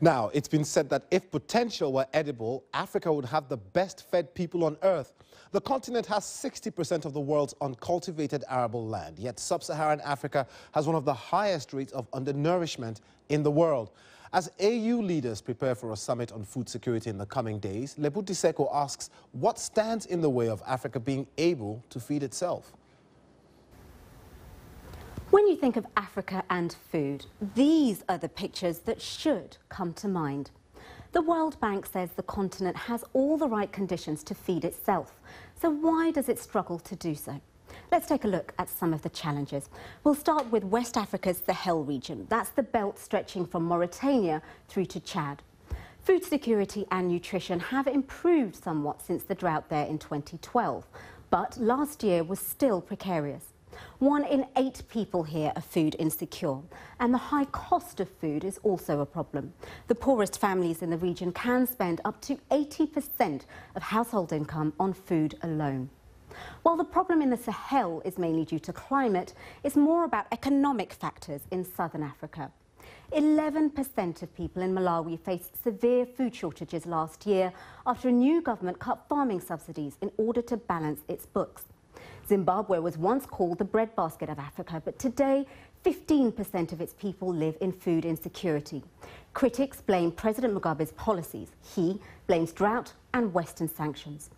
Now, it's been said that if potential were edible, Africa would have the best-fed people on Earth. The continent has 60% of the world's uncultivated arable land, yet sub-Saharan Africa has one of the highest rates of undernourishment in the world. As AU leaders prepare for a summit on food security in the coming days, Lebo Diseko asks what stands in the way of Africa being able to feed itself. When you think of Africa and food, these are the pictures that should come to mind. The World Bank says the continent has all the right conditions to feed itself. So why does it struggle to do so? Let's take a look at some of the challenges. We'll start with West Africa's Sahel region. That's the belt stretching from Mauritania through to Chad. Food security and nutrition have improved somewhat since the drought there in 2012, but last year was still precarious. 1 in 8 people here are food insecure, and the high cost of food is also a problem. The poorest families in the region can spend up to 80% of household income on food alone. While the problem in the Sahel is mainly due to climate, it's more about economic factors in southern Africa. 11% of people in Malawi faced severe food shortages last year after a new government cut farming subsidies in order to balance its books. Zimbabwe was once called the breadbasket of Africa, but today 15% of its people live in food insecurity. Critics blame President Mugabe's policies. He blames drought and Western sanctions.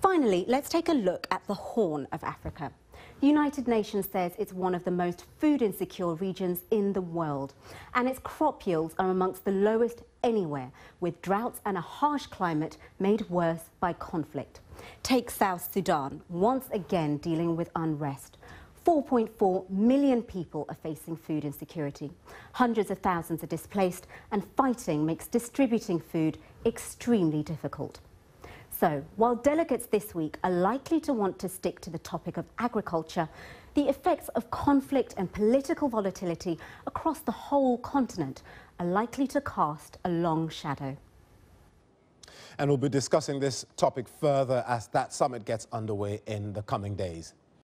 Finally, let's take a look at the Horn of Africa. The United Nations says it's one of the most food insecure regions in the world, and its crop yields are amongst the lowest anywhere, with droughts and a harsh climate made worse by conflict. Take South Sudan, once again dealing with unrest. 4.4 million people are facing food insecurity. Hundreds of thousands are displaced, and fighting makes distributing food extremely difficult. So, while delegates this week are likely to want to stick to the topic of agriculture, the effects of conflict and political volatility across the whole continent are likely to cast a long shadow. And we'll be discussing this topic further as that summit gets underway in the coming days.